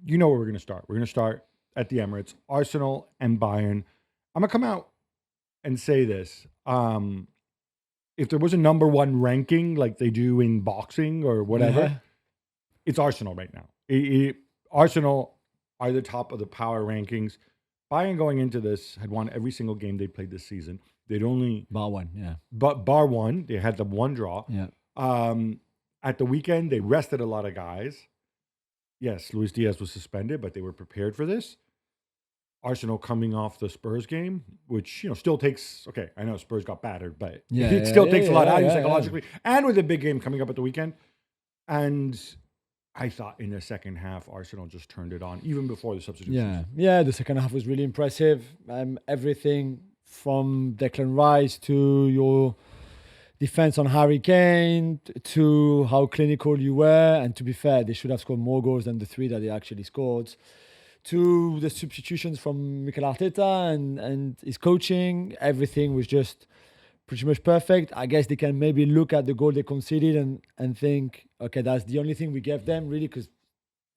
you know where we're going to start. We're going to start at the Emirates, Arsenal and Bayern. I'm going to come out and say this. If there was a number one ranking like they do in boxing or whatever, it's Arsenal right now. Arsenal are the top of the power rankings. Bayern going into this had won every single game they played this season. They'd only... Bar one, yeah. But bar one, they had the one draw. Yeah. At the weekend, they rested a lot of guys. Yes, Luis Diaz was suspended, but they were prepared for this. Arsenal coming off the Spurs game, which, still takes... Okay, I know Spurs got battered, but it still takes a lot out of you psychologically. And with a big game coming up at the weekend. And I thought in the second half, Arsenal just turned it on, even before the substitutions. Yeah, the second half was really impressive. Everything from Declan Rice to your defense on Harry Kane to how clinical you were. And to be fair, they should have scored more goals than the 3 that they actually scored. To the substitutions from Mikel Arteta and his coaching, everything was just pretty much perfect. I guess they can maybe look at the goal they conceded and think, okay, that's the only thing we gave them, really, because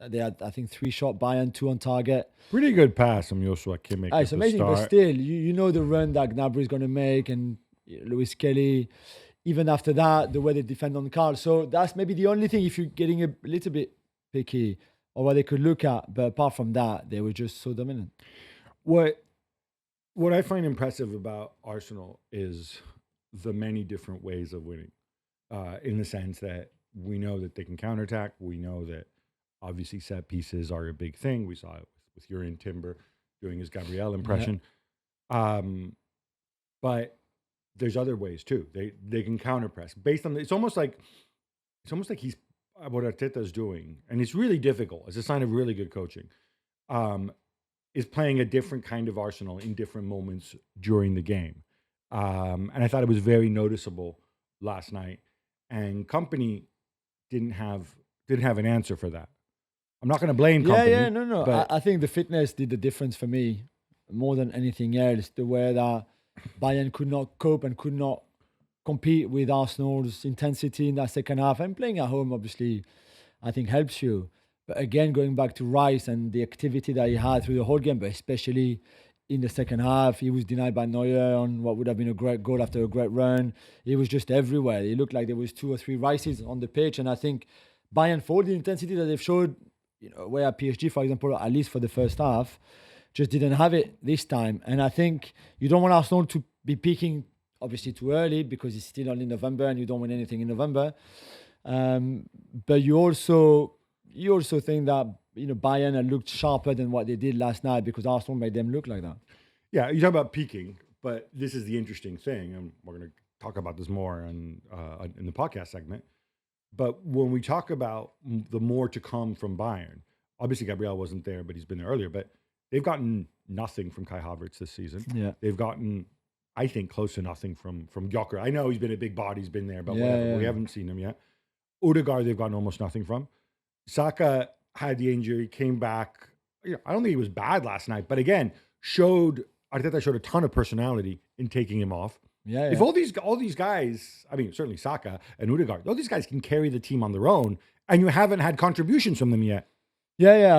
they had, I think, 3 shot Bayern, 2 on target. Pretty good pass from Joshua Kimmich. It's amazing, but still, you know the run that Gnabry is going to make and Lewis Kelly, even after that, the way they defend on Carl. So that's maybe the only thing, if you're getting a little bit picky, or what they could look at. But apart from that, they were just so dominant. What I find impressive about Arsenal is the many different ways of winning, in the sense that we know that they can counterattack. We know that obviously set pieces are a big thing. We saw it with Jurrien Timber doing his Gabriel impression. Yeah. But there's other ways too. They can counterpress based on it's almost like he's what Arteta is doing, and it's really difficult. It's a sign of really good coaching. Is playing a different kind of Arsenal in different moments during the game. And I thought it was very noticeable last night. And Company didn't have an answer for that. I'm not going to blame Company. No. But I think the fitness did the difference for me more than anything else. The way that Bayern could not cope and could not compete with Arsenal's intensity in that second half. And playing at home, obviously, I think helps you. But again, going back to Rice and the activity that he had through the whole game, but especially in the second half, he was denied by Neuer on what would have been a great goal after a great run. He was just everywhere. It looked like there was 2 or 3 Rices on the pitch. And I think Bayern, for the intensity that they've showed, where at PSG, for example, at least for the first half, just didn't have it this time. And I think you don't want Arsenal to be peaking, obviously, too early because it's still only November and you don't win anything in November. But you also think that Bayern looked sharper than what they did last night because Arsenal made them look like that. Yeah, you talk about peaking, but this is the interesting thing, and we're going to talk about this more in the podcast segment. But when we talk about the more to come from Bayern, obviously Gabriel wasn't there, but he's been there earlier. But they've gotten nothing from Kai Havertz this season. Yeah, they've gotten, I think, close to nothing from Gyökeres. I know he's been a big body, he's been there, but whatever. Yeah. We haven't seen him yet. Odegaard, they've gotten almost nothing from. Saka had the injury, came back. I don't think he was bad last night, but again, Arteta showed a ton of personality in taking him off. Yeah. If all these guys, I mean, certainly Saka and Odegaard, all these guys can carry the team on their own, and you haven't had contributions from them yet. Yeah.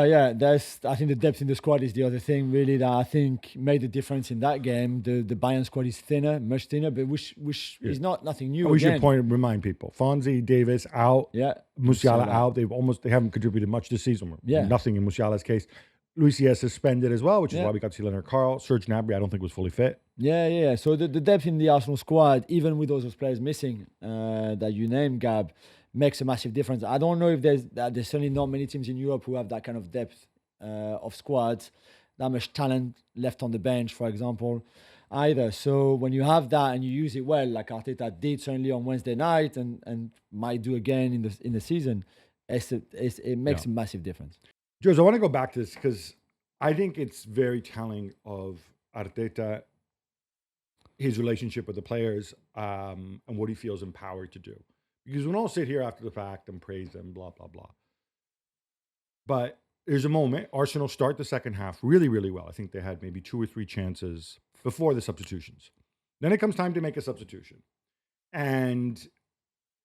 I think the depth in the squad is the other thing, really, that I think made the difference in that game. The Bayern squad is thinner, much thinner, but which is nothing new. We should remind people: Fonzie, Davis out, Musiala out. They haven't contributed much this season. Nothing in Musiala's case. Luis Diaz suspended as well, which is why we got to see Leonard Carl. Serge Gnabry, I don't think was fully fit. Yeah. So the depth in the Arsenal squad, even with those players missing that you named, Gab, makes a massive difference. I don't know if there's certainly not many teams in Europe who have that kind of depth of squads, that much talent left on the bench, for example, either. So when you have that and you use it well, like Arteta did certainly on Wednesday night and might do again in the season, it makes a massive difference. Jules, I want to go back to this because I think it's very telling of Arteta, his relationship with the players, and what he feels empowered to do. Because we all sit here after the fact and praise them, blah, blah, blah. But there's a moment, Arsenal start the second half really, really well. I think they had maybe 2 or 3 chances before the substitutions. Then it comes time to make a substitution. And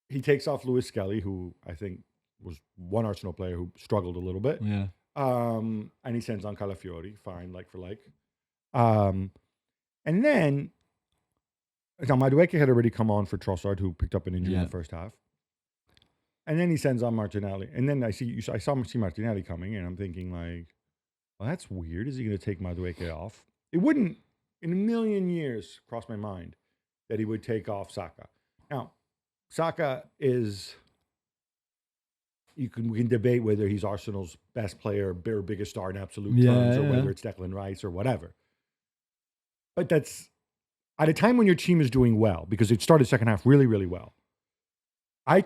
he takes off Lewis Skelly, who I think was one Arsenal player who struggled a little bit. Yeah. And he sends on Calafiori, fine, like for like. And then now Madueke had already come on for Trossard, who picked up an injury in Yeah. the first half. And then he sends on Martinelli. And then I see Martinelli coming, and I'm thinking like, well, that's weird. Is he going to take Madueke off? It wouldn't, in a million years, cross my mind that he would take off Saka. Now, Saka is. We can debate whether he's Arsenal's best player, or biggest star in absolute terms, or whether it's Declan Rice or whatever. But that's at a time when your team is doing well, because it started second half really, really well. I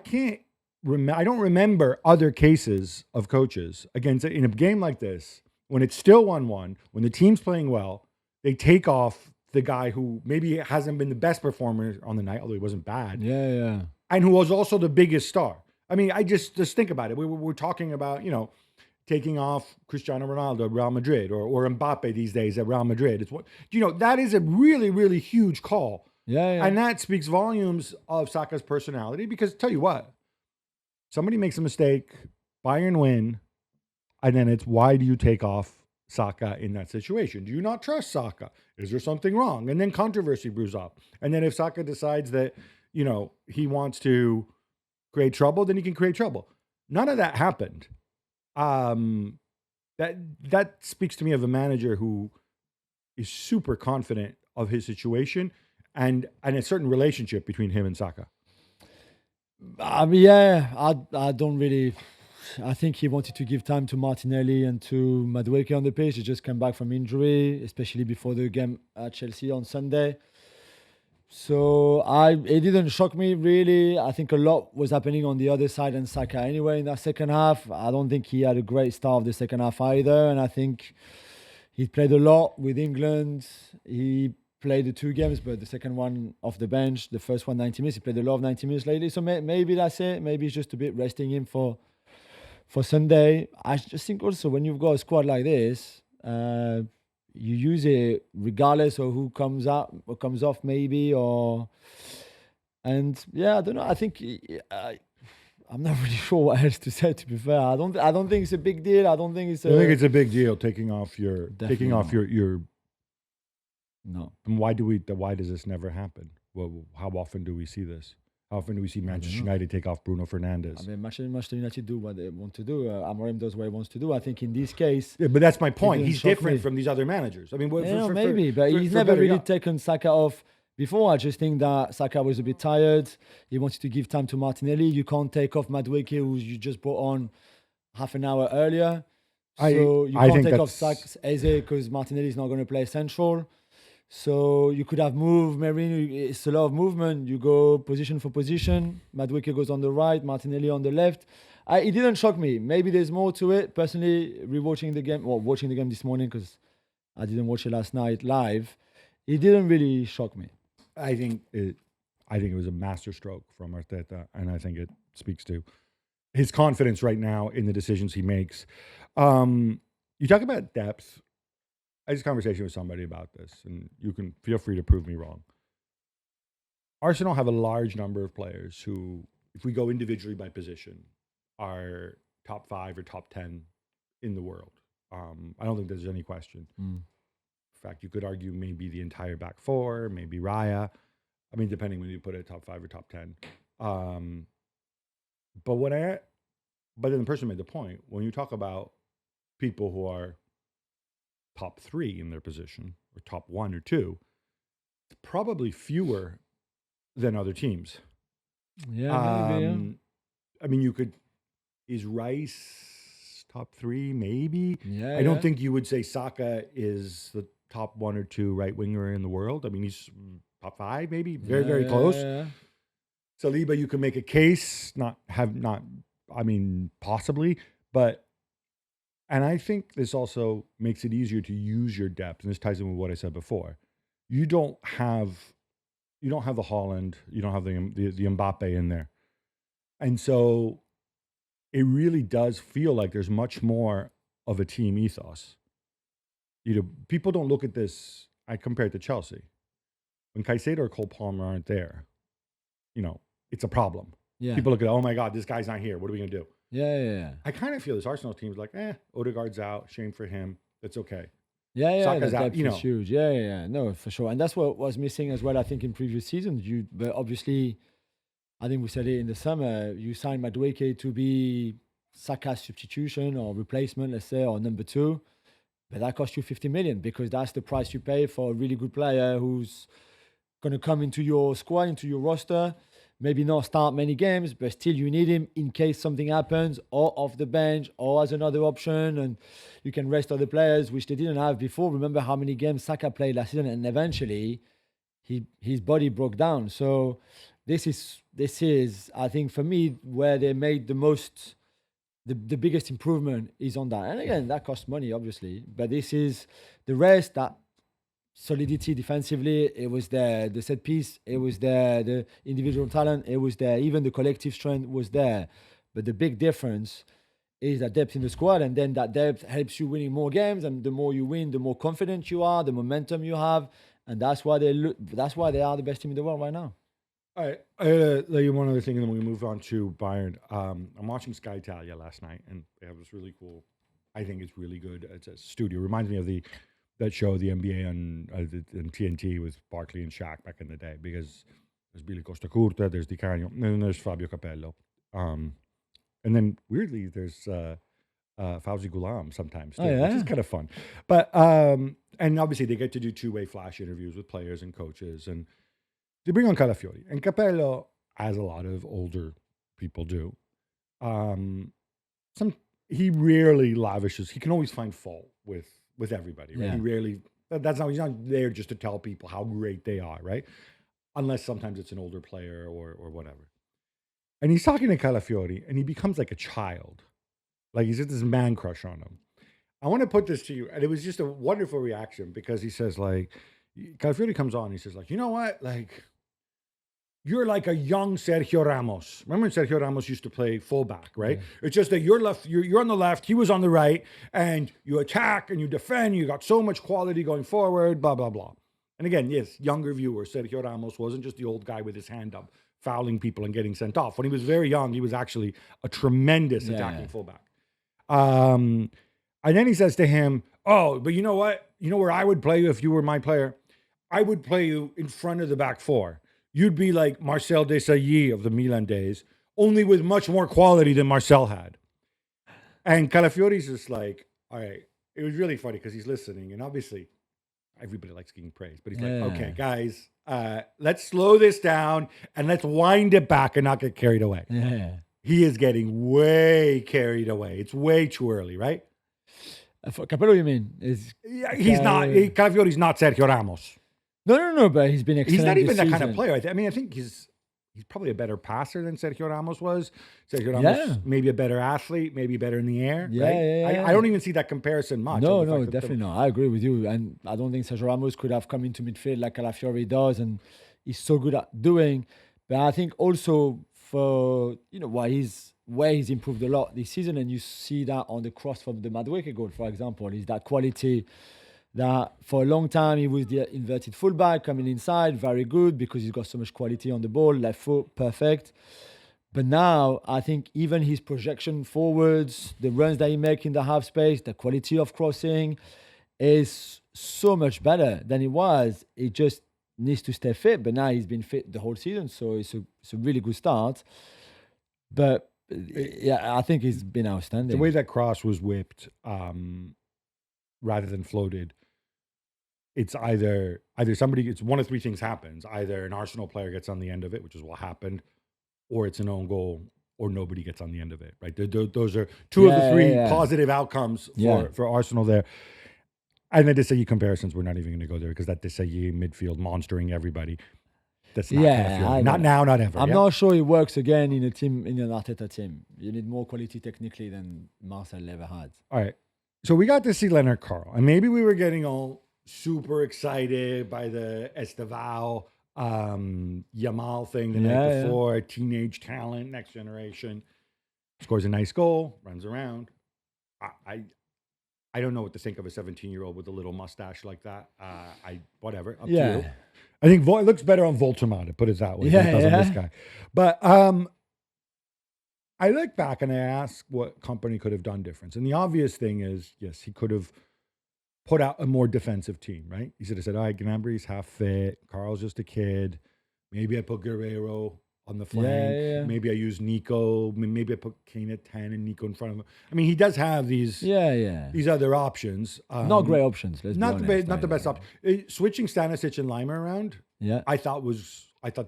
don't remember other cases of coaches against in a game like this when it's still 1-1, when the team's playing well, they take off the guy who maybe hasn't been the best performer on the night, although he wasn't bad. Yeah. And who was also the biggest star. I mean, I just think about it. We're talking about, taking off Cristiano Ronaldo at Real Madrid or Mbappe these days at Real Madrid. It's that is a really, really huge call. Yeah. And that speaks volumes of Saka's personality, because tell you what, somebody makes a mistake, Bayern win, and then it's, why do you take off Saka in that situation? Do you not trust Saka? Is there something wrong? And then controversy brews up. And then if Saka decides that, he wants to create trouble, then he can create trouble. None of that happened. That speaks to me of a manager who is super confident of his situation and a certain relationship between him and Saka. I don't really. I think he wanted to give time to Martinelli and to Madueke on the pitch. He just came back from injury, especially before the game at Chelsea on Sunday. So it didn't shock me really. I think a lot was happening on the other side and Saka anyway in that second half. I don't think he had a great start of the second half either. And I think he played a lot with England. He played the 2 games, but the second one off the bench, the first one 90 minutes. He played a lot of 90 minutes lately. So maybe that's it. Maybe it's just a bit resting him for Sunday. I just think also when you've got a squad like this, you use it regardless of who comes up or comes off, maybe, and I don't know. I think I'm not really sure what else to say. To be fair, I don't think it's a big deal. I don't think it's a big deal taking off your No. And why does this never happen? Well, how often do we see this? How often do we see Manchester United take off Bruno Fernandes? I mean, Manchester United do what they want to do. Amorim does what he wants to do. I think in this case... Yeah, but that's my point. He's different from these other managers. I mean, he's never really taken Saka off before. I just think that Saka was a bit tired. He wanted to give time to Martinelli. You can't take off Madueke, who you just brought on half an hour earlier. So you can't take off Eze because Martinelli is not going to play central. So you could have moved Merino. It's a lot of movement. You go position for position. Madueke goes on the right, Martinelli on the left. It didn't shock me. Maybe there's more to it. Personally, watching the game this morning because I didn't watch it last night live. It didn't really shock me. I think it was a masterstroke from Arteta, and I think it speaks to his confidence right now in the decisions he makes. You talk about depth. I had a conversation with somebody about this, and you can feel free to prove me wrong. Arsenal have a large number of players who, if we go individually by position, are top 5 or top 10 in the world. I don't think there's any question. In fact, you could argue maybe the entire back 4, maybe Raya. I mean, depending when you put it top 5 or top 10. But then the person made the point, when you talk about people who are top 3 in their position, or top 1 or 2, it's probably fewer than other teams. Yeah, maybe, yeah. I mean, is Rice top 3? Maybe. Yeah, I don't think you would say Saka is the top 1 or 2 right winger in the world. I mean, he's top 5, maybe. Very, very close. Yeah. Saliba, you can make a case, possibly, but. And I think this also makes it easier to use your depth. And this ties in with what I said before. You don't have the Haaland, you don't have the Mbappe in there. And so it really does feel like there's much more of a team ethos. People don't look at this, I compare it to Chelsea. When Caicedo or Cole Palmer aren't there, it's a problem. Yeah. People look at, oh my God, this guy's not here. What are we going to do? Yeah. I kind of feel this Arsenal team's like, Odegaard's out, shame for him. That's okay. Yeah, the Saka's out, depth is huge. Yeah. No, for sure. And that's what was missing as well, I think, in previous seasons. But obviously, I think we said it in the summer, you signed Madueke to be Saka's substitution or replacement, let's say, or number two. But that cost you 50 million because that's the price you pay for a really good player who's going to come into your squad, into your roster. Maybe not start many games, but still you need him in case something happens, or off the bench, or as another option, and you can rest other players, which they didn't have before. Remember how many games Saka played last season, and eventually his body broke down. So this is I think for me where they made the biggest improvement is on that. And again, that costs money, obviously, but this is the rest that solidity defensively, it was there. The set piece, it was there. The individual talent, it was there. Even the collective strength was there. But the big difference is that depth in the squad, and then that depth helps you winning more games. And the more you win, the more confident you are, the momentum you have, and that's why That's why they are the best team in the world right now. All right, I gotta let you one other thing, and then we move on to Bayern. I'm watching Sky Italia last night, and they have this really cool. I think it's really good. It's a studio. Reminds me of that show, the NBA on TNT with Barkley and Shaq back in the day, because there's Billy Costa Curta, there's Di Canio, and then there's Fabio Capello. And then weirdly, there's Fauzi Ghulam sometimes too, which is kind of fun. But and obviously they get to do two-way flash interviews with players and coaches, and they bring on Calafiori. And Capello, as a lot of older people do, he rarely lavishes. He can always find fault with everybody, right? Yeah. He rarely. He's not there just to tell people how great they are, right? Unless sometimes it's an older player or whatever. And he's talking to Calafiori, and he becomes like a child. Like he's just this man crush on him. I want to put this to you, and it was just a wonderful reaction because he says, like, Calafiori comes on, he says, like, you know what? Like, you're like a young Sergio Ramos. Remember when Sergio Ramos used to play fullback, right? Yeah. It's just that you're on the left, he was on the right, and you attack and you defend, you got so much quality going forward, blah, blah, blah. And again, yes, younger viewers, Sergio Ramos wasn't just the old guy with his hand up, fouling people and getting sent off. When he was very young, he was actually a tremendous attacking fullback. And then he says to him, oh, but you know what? You know where I would play you if you were my player? I would play you in front of the back four. You'd be like Marcel Desailly of the Milan days, only with much more quality than Marcel had. And Calafiori's just like, all right. It was really funny because he's listening, and obviously everybody likes getting praise, but he's like, okay, guys, let's slow this down and let's wind it back and not get carried away. Yeah. He is getting way carried away. It's way too early, right? For Capello, you mean? He's not. Calafiori's not Sergio Ramos. No, but he's been excellent. He's not even that kind of player. I mean, I think he's probably a better passer than Sergio Ramos was. Sergio Ramos, maybe a better athlete, maybe better in the air. Yeah. I don't even see that comparison much. No, definitely not. I agree with you. And I don't think Sergio Ramos could have come into midfield like Calafiori does, and he's so good at doing. But I think also for, where he's improved a lot this season, and you see that on the cross from the Madueke goal, for example, is that quality. That for a long time he was the inverted fullback coming inside, very good because he's got so much quality on the ball, left foot, perfect. But now I think even his projection forwards, the runs that he makes in the half space, the quality of crossing is so much better than it was. It just needs to stay fit, but now he's been fit the whole season, so it's a really good start. But I think he's been outstanding. The way that cross was whipped rather than floated, it's either somebody, it's one of three things happens. Either an Arsenal player gets on the end of it, which is what happened, or it's an own goal, or nobody gets on the end of it, right? Those are two of the three positive outcomes for Arsenal there. And the Desailly comparisons, we're not even going to go there because that Desailly midfield monstering everybody. That's not Calafiori. Not now, not ever. I'm not sure it works again in an Arteta team. You need more quality technically than Marcel ever had. All right. So we got to see Leonard Carl, and maybe we were getting all super excited by the Esteval Yamal thing the night before. Teenage talent, next generation. Scores a nice goal, runs around. I don't know what to think of a 17-year-old with a little mustache like that. Whatever, up to you. I think it looks better on Voltermata, put it that way, than it does on this guy. But I look back and I ask what company could have done different. And the obvious thing is, yes, he could have put out a more defensive team, right? He should have said, all right, Gnabry's half fit. Carl's just a kid. Maybe I put Guerrero on the flank. Yeah. Maybe I use Nico. Maybe I put Kane at 10 and Nico in front of him. I mean, he does have these other options. Not great options. Let's not be honest, the not the best option. Switching Stanisic and Lima around, I thought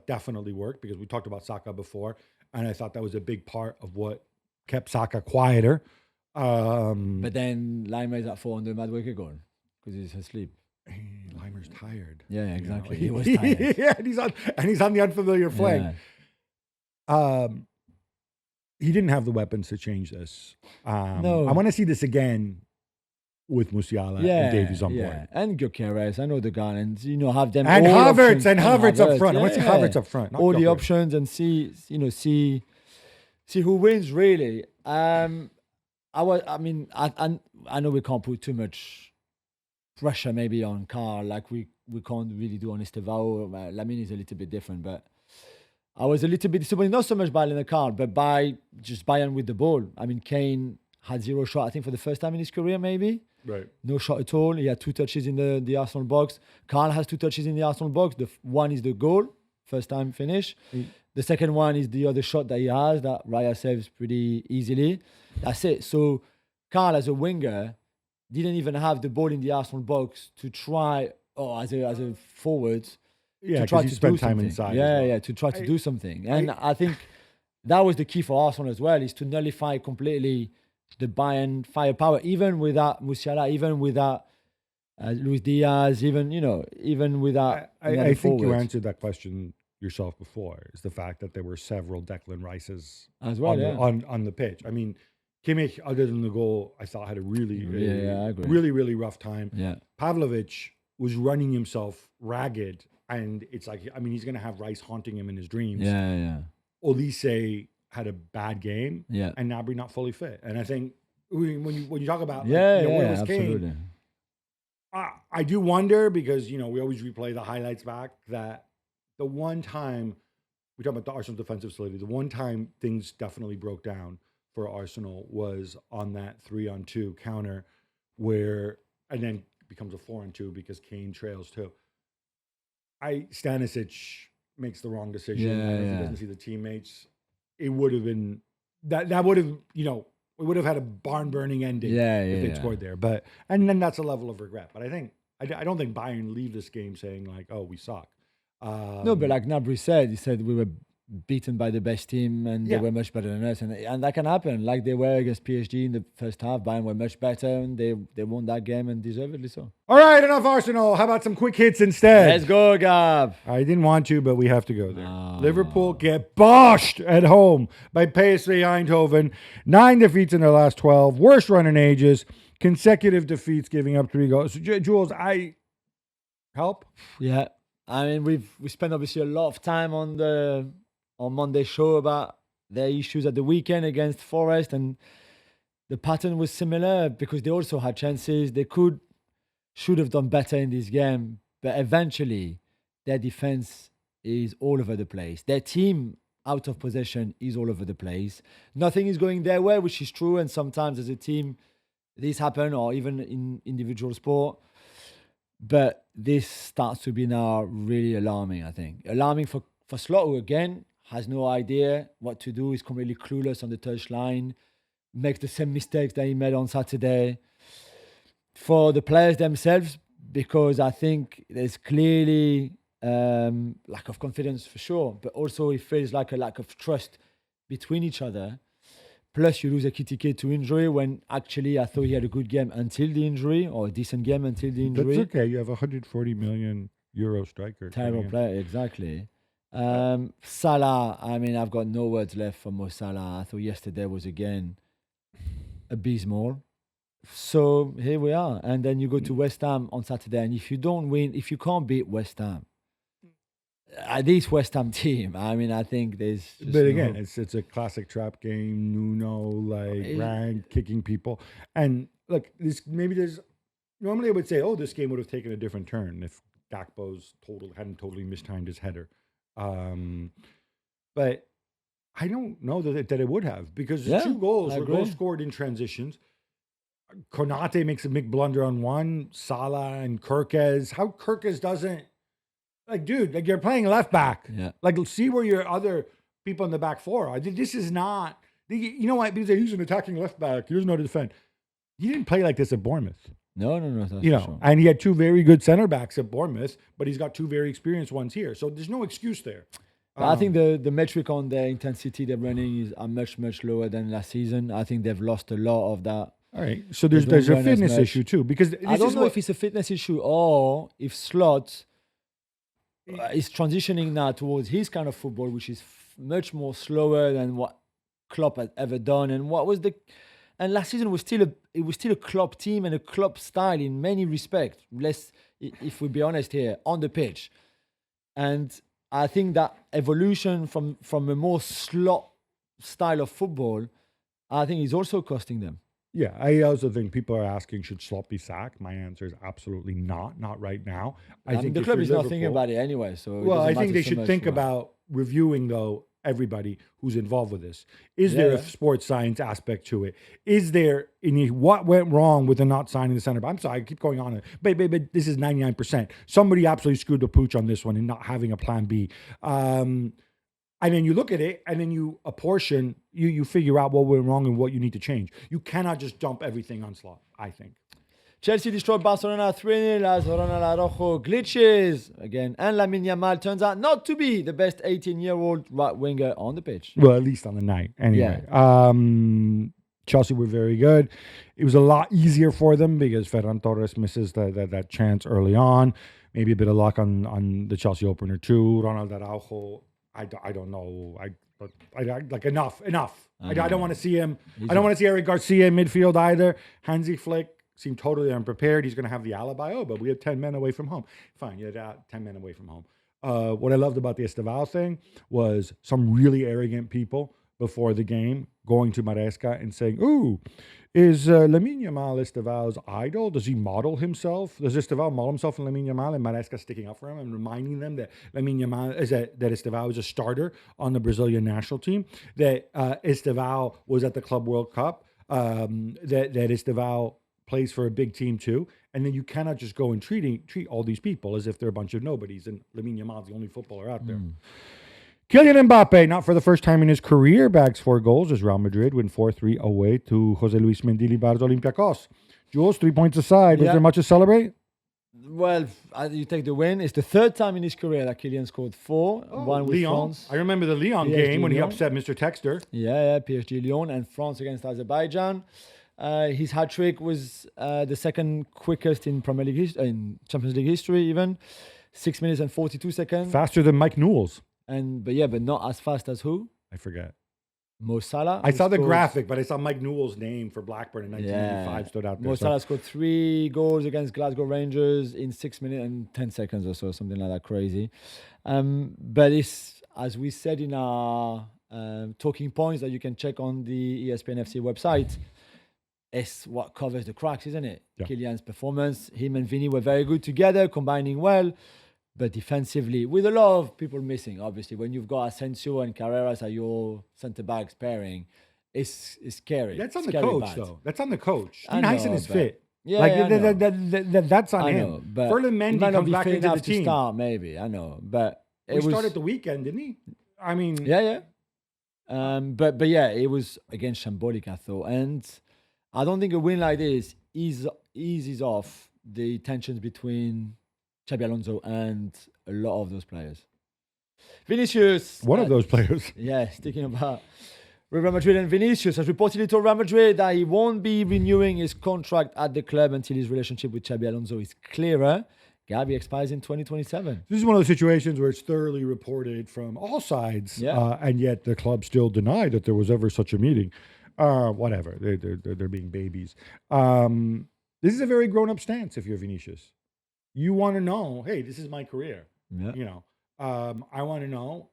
definitely worked, because we talked about Saka before, and I thought that was a big part of what kept Saka quieter. But then Lima is at 400 Madwicke goal because he's asleep. Limer's tired. Yeah, exactly. He was tired. Yeah, and he's on the unfamiliar flank. He didn't have the weapons to change this. No. I want to see this again with Musiala and Davies on board. And Gyökeres, I know the guy, and have them and all Havertz up front. I want to see Havertz up front. All the options, and see who wins really. I know we can't put too much pressure maybe on Carl, like we can't really do on Estevao. Lamine is a little bit different, but I was a little bit disappointed, not so much by Carl, but by just Bayern with the ball. I mean, Kane had 0 shot, I think, for the first time in his career, maybe. Right. No shot at all. He had 2 touches in the Arsenal box. Carl has 2 touches in the Arsenal box. The one is the goal, first time finish. The second one is the other shot that he has that Raya saves pretty easily. That's it. So Carl, as a winger, didn't even have the ball in the Arsenal box to try, as a forward, to try to spend do time something. inside. To try to do something. And I think that was the key for Arsenal as well, is to nullify completely the Bayern firepower, even without Musiala, even without Luis Diaz, even without. I think you answered that question yourself before. Is the fact that there were several Declan Rices as well on the pitch. I mean, Kimmich, other than the goal, I thought had a really really rough time. Yeah, Pavlovic was running himself ragged, and it's like, I mean, he's going to have Rice haunting him in his dreams. Yeah. Olise had a bad game, and Gnabry not fully fit. And I think when you talk about absolutely. Kane, I do wonder, because we always replay the highlights back, that the one time we talk about the Arsenal defensive solidity, the one time things definitely broke down for Arsenal was on that 3-on-2 counter, and then becomes a 4-on-2 because Kane trails too. Stanisic makes the wrong decision. If he doesn't see the teammates, it would have been that would have we would have had a barn burning ending if they'd scored there. But and then that's a level of regret. But I don't think Bayern leave this game saying like, oh, we suck. No, but like Gnabry said, he said we were beaten by the best team and they were much better than us, and that can happen. Like they were against PSG in the first half. Bayern were much better, and they won that game, and deservedly so. All right, enough Arsenal. How about some quick hits instead? Let's go, Gab. I didn't want to, but we have to go there. Liverpool get boshed at home by PSV Eindhoven. 9 defeats in their last 12. Worst run in ages. Consecutive defeats, giving up 3 goals. Jules, help? Yeah. I mean, we spent obviously a lot of time on Monday's show about their issues at the weekend against Forest, and the pattern was similar because they also had chances. They should have done better in this game, but eventually their defense is all over the place. Their team out of possession is all over the place. Nothing is going their way, which is true, and sometimes as a team this happens, or even in individual sport. But this starts to be now really alarming, I think. Alarming for Slot, who again has no idea what to do. He's completely clueless on the touchline. Makes the same mistakes that he made on Saturday. For the players themselves, because I think there's clearly lack of confidence for sure, but also it feels like a lack of trust between each other. Plus, you lose Ekitike to injury when actually I thought he had a good game until the injury, or a decent game until the injury. That's okay. You have a 140 million euro striker. Terrible player, exactly. Salah, I mean, I've got no words left for Mo Salah. I thought yesterday was again abysmal. So here we are. And then you go to West Ham on Saturday, and if you don't win, if you can't beat West Ham, this West Ham team, I mean, I think there's just but again, it's a classic trap game. Nuno, rank, kicking people. And look, normally I would say, oh, this game would have taken a different turn if Gakpo's hadn't totally mistimed his header. But I don't know that it would have, because the Yeah, two goals I were goals agree. scored in transitions. Konate makes a big blunder on one. Salah and Kirkez. How Kirkez doesn't, like, dude, like, you're playing left back. Yeah. Like, see where your other people in the back four are. This is not. You know what? Because he's an attacking left back. He doesn't know how to defend. He didn't play like this at Bournemouth. No, that's for sure. And he had two very good center backs at Bournemouth, but he's got two very experienced ones here. So there's no excuse there. But I think the metric on the intensity they're running are much lower than last season. I think they've lost a lot of that. All right. So there's don't a run as fitness much. issue too, because I don't know if it's a fitness issue or if Slot is transitioning now towards his kind of football, which is much more slower than what Klopp had ever done. And last season was still a Klopp team and a Klopp style in many respects. Less, if we be honest here, on the pitch. And I think that evolution from a more Slot style of football, I think is also costing them. Yeah, I also think people are asking, should Slot be sacked? My answer is absolutely not right now. I think the club is not thinking about it anyway. So well, I think they should think about reviewing, though, everybody who's involved with this. Is there a sports science aspect to it? Is there what went wrong with the not signing the center back? I'm sorry, I keep going on it, but this is 99%. Somebody absolutely screwed the pooch on this one and not having a plan B. And then you look at it, and then you apportion, you figure out what went wrong and what you need to change. You cannot just dump everything on Slot, I think. Chelsea destroyed Barcelona 3-0 as Ronald Araujo glitches again. And Lamine Yamal turns out not to be the best 18-year-old right winger on the pitch. Well, at least on the night. Anyway, Chelsea were very good. It was a lot easier for them because Ferran Torres misses that chance early on. Maybe a bit of luck on the Chelsea opener too. Ronald Araujo, I don't know. I like enough. I don't want to see him. I don't want to see Eric Garcia in midfield either. Hansi Flick seemed totally unprepared. He's going to have the alibi. Oh, but we had 10 men away from home. Fine, you had 10 men away from home. What I loved about the Estevao thing was some really arrogant people before the game going to Maresca and saying, ooh, is Lamine Yamal Estevao's idol? Does he model himself? Does Estevao model himself in Lamine Yamal, and Maresca sticking up for him and reminding them that Lamine Yamal that Estevao is a starter on the Brazilian national team, that Estevao was at the Club World Cup, that Estevao plays for a big team too, and then you cannot just go and treat all these people as if they're a bunch of nobodies, and Lamine Yamal's the only footballer out there. Kylian Mbappe, not for the first time in his career, bags 4 goals as Real Madrid win 4-3 away to José Luis Mendilibar's Olympiacos. Jules, 3 points aside. Was there much to celebrate? Well, you take the win. It's the third time in his career that Kylian scored 4. One with Lyon. France. I remember the Lyon game when he upset Mr. Texter. Yeah, PSG Lyon and France against Azerbaijan. His hat trick was the second quickest in Premier League in Champions League history, even 6 minutes and 42 seconds. Faster than Mike Newell's. But not as fast as who? I forget. Mo Salah. I saw the graphic, but I saw Mike Newell's name for Blackburn in 1985 stood out there. Mo Salah scored 3 goals against Glasgow Rangers in 6 minutes and 10 seconds or so, something like that, crazy. But it's, as we said in our talking points that you can check on the ESPN FC website, it's what covers the cracks, isn't it? Yeah. Kylian's performance, him and Vinny were very good together, combining well. But defensively, with a lot of people missing, obviously, when you've got Asensio and Carreras at your centre-backs pairing, it's scary. That's on the coach, though. That's on the coach. Dean Heisen is fit. Yeah, that's on him. But Ferland Mendy comes back into the team. To start, maybe, I know. But he started the weekend, didn't he? I mean... Yeah. But it was, again, shambolic, I thought. And I don't think a win like this eases off the tensions between Xabi Alonso and a lot of those players. Vinicius. One of those players. Yeah, sticking about Real Madrid, and Vinicius has reportedly told Real Madrid that he won't be renewing his contract at the club until his relationship with Xabi Alonso is clearer. Gabi expires in 2027. This is one of those situations where it's thoroughly reported from all sides, and yet the club still denied that there was ever such a meeting. Whatever, they're being babies. This is a very grown-up stance if you're Vinicius. You want to know, hey, this is my career. Yeah. I want to know,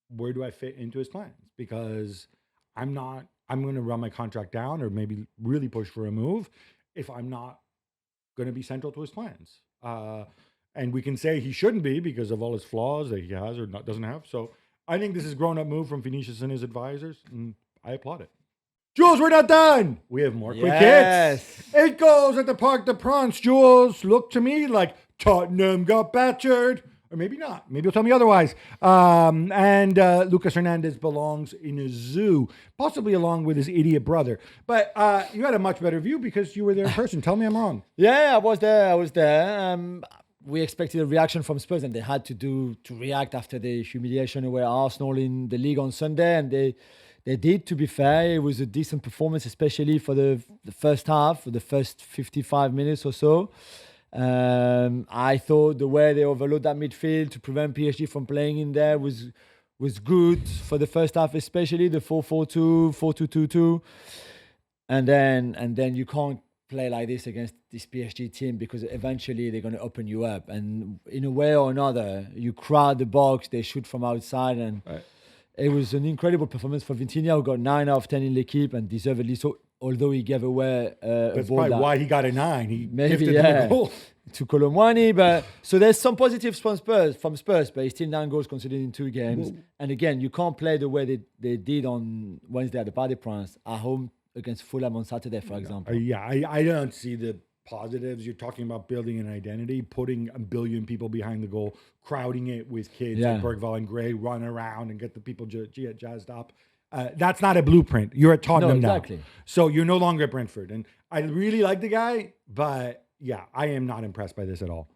where do I fit into his plans? Because I'm going to run my contract down or maybe really push for a move if I'm not going to be central to his plans. And we can say he shouldn't be because of all his flaws that he has or doesn't have. So I think this is a grown-up move from Vinicius and his advisors, and I applaud it. Jules, we're not done. We have more quick hits. 8 goals at the Parc des Princes. Jules, look to me like Tottenham got battered. Or maybe not. Maybe you'll tell me otherwise. And Lucas Hernandez belongs in a zoo, possibly along with his idiot brother. But you had a much better view because you were there in person. Tell me I'm wrong. Yeah, I was there. We expected a reaction from Spurs, and they had to react after the humiliation away at Arsenal in the league on Sunday, and they did, to be fair. It was a decent performance, especially for the first half, for the first 55 minutes or so. I thought the way they overload that midfield to prevent PSG from playing in there was good for the first half, especially the 4-4-2, 4-2-2-2. And then you can't play like this against this PSG team because eventually they're going to open you up. And in a way or another, you crowd the box, they shoot from outside, and it was an incredible performance for Vitinha, who got 9 out of 10 in L'Equipe, and deservedly so, although he gave away That's probably why he got a 9. He maybe, gifted them a goal. To Colomwani. But so there's some positives from Spurs, but it's still 9 goals conceded in 2 games. Whoa. And again, you can't play the way they did on Wednesday at the Parc des Princes at home against Fulham on Saturday, for example. I don't see the positives. You're talking about building an identity, putting a billion people behind the goal, crowding it with kids like Bergvall and Gray, run around and get the people jazzed up. That's not a blueprint. You're at Tottenham now. So you're no longer at Brentford. And I really like the guy, but yeah, I am not impressed by this at all.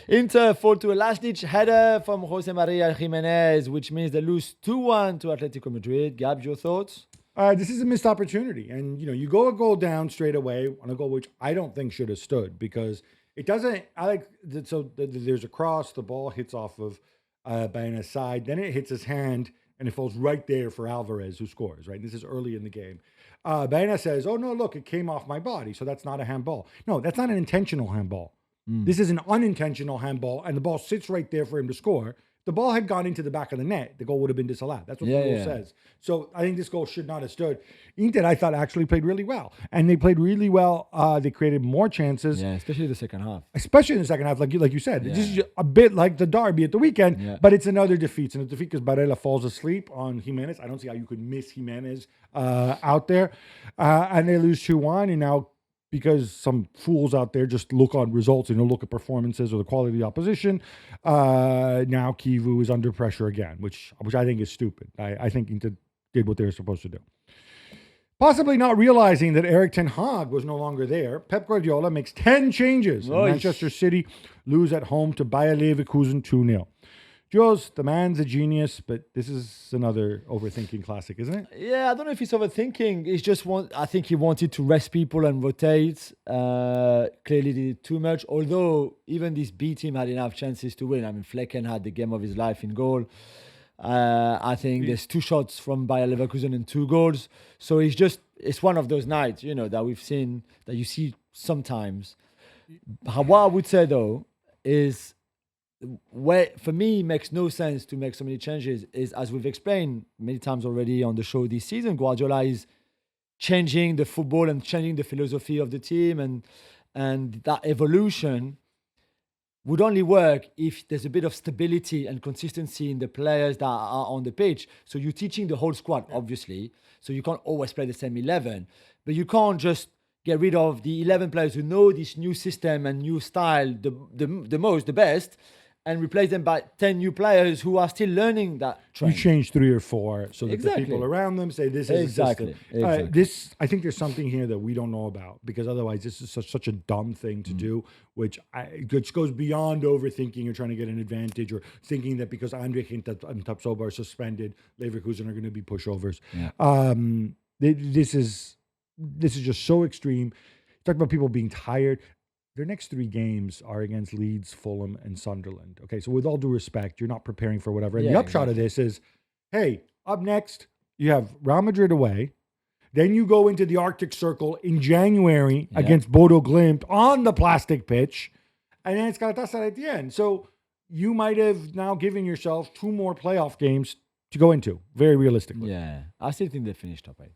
Inter fall to a last-ditch header from Jose Maria Jimenez, which means they lose 2-1 to Atletico Madrid. Gab, your thoughts? This is a missed opportunity. And, you go a goal down straight away on a goal which I don't think should have stood because it doesn't. There's a cross. The ball hits off of Baena's side. Then it hits his hand and it falls right there for Alvarez, who scores, right? This is early in the game. Baena says, oh, no, look, it came off my body, so that's not a handball. No, that's not an intentional handball. This is an unintentional handball, and the ball sits right there for him to score. The ball had gone into the back of the net. The goal would have been disallowed. That's what the rule says. So I think this goal should not have stood. Inter, I thought, actually played really well. And they played really well. They created more chances. Yeah, especially the second half. Especially in the second half, like you said. This is a bit like the derby at the weekend, but it's another defeat. And a defeat because Barella falls asleep on Jimenez. I don't see how you could miss Jimenez out there. And they lose 2-1. And now, because some fools out there just look on results and don't look at performances or the quality of the opposition, now Kivu is under pressure again, which I think is stupid. I think Inter did what they were supposed to do. Possibly not realizing that Erik ten Hag was no longer there, Pep Guardiola makes 10 changes. And Manchester City lose at home to Bayer Leverkusen 2-0. Jules, the man's a genius, but this is another overthinking classic, isn't it? Yeah, I don't know if it's overthinking. It's just I think he wanted to rest people and rotate. Clearly did too much. Although even this B team had enough chances to win. I mean, Flecken had the game of his life in goal. I think there's 2 shots from Bayer Leverkusen and 2 goals. So it's one of those nights, that we've seen, that you see sometimes. What I would say though is, where for me it makes no sense to make so many changes is, as we've explained many times already on the show this season, Guardiola is changing the football and changing the philosophy of the team, and that evolution would only work if there's a bit of stability and consistency in the players that are on the pitch. So you're teaching the whole squad, obviously, so you can't always play the same 11, but you can't just get rid of the 11 players who know this new system and new style the best, and replace them by 10 new players who are still learning that trend. You change 3 or 4 so that the people around them say this is a system. I think there's something here that we don't know about, because otherwise this is such a dumb thing to do, which goes beyond overthinking or trying to get an advantage, or thinking that because Andre and Tapsoba are suspended, Leverkusen are going to be pushovers. This is just so extreme. Talk about people being tired. Their next 3 games are against Leeds, Fulham, and Sunderland. Okay, so with all due respect, you're not preparing for whatever. And the upshot of this is, hey, up next, you have Real Madrid away. Then you go into the Arctic Circle in January against Bodo Glimt on the plastic pitch. And then it's Galatasaray at the end. So you might have now given yourself 2 more playoff games to go into, very realistically. Yeah, I still think they finished top 8.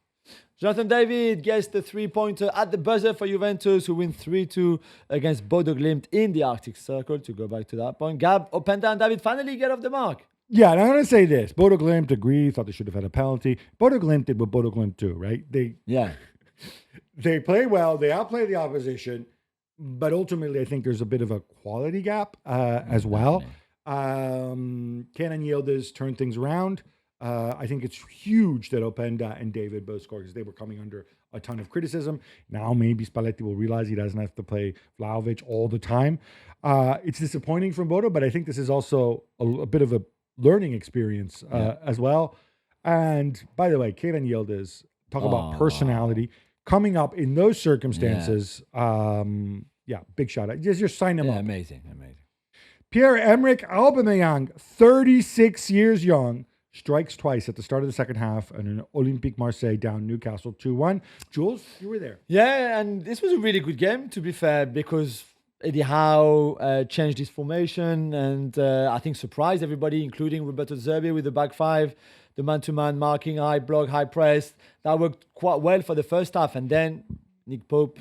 Jonathan David gets the 3-pointer at the buzzer for Juventus, who win 3-2 against Bodo Glimt in the Arctic Circle. To go back to that point, Gab, Openda and David finally get off the mark. Yeah, and I'm going to say this. Bodo Glimt agree, thought they should have had a penalty. Bodo Glimt did what Bodo Glimt do, right? Yeah. They play well, they outplay the opposition, but ultimately I think there's a bit of a quality gap as well. Kenan Yildiz turned things around. I think it's huge that Openda and David both scored because they were coming under a ton of criticism. Now maybe Spalletti will realize he doesn't have to play Vlahovic all the time. It's disappointing from Bodo, but I think this is also a bit of a learning experience as well. And by the way, Kenan Yildiz, talk about personality. Coming up in those circumstances, big shout out. Just sign him up. Amazing. Pierre-Emerick Aubameyang, 36 years young, strikes twice at the start of the second half and an Olympique Marseille down Newcastle 2-1. Jules, you were there. Yeah, and this was a really good game, to be fair, because Eddie Howe changed his formation and I think surprised everybody, including Roberto Zerbi with the back five, the man-to-man marking, high block, high press. That worked quite well for the first half. And then Nick Pope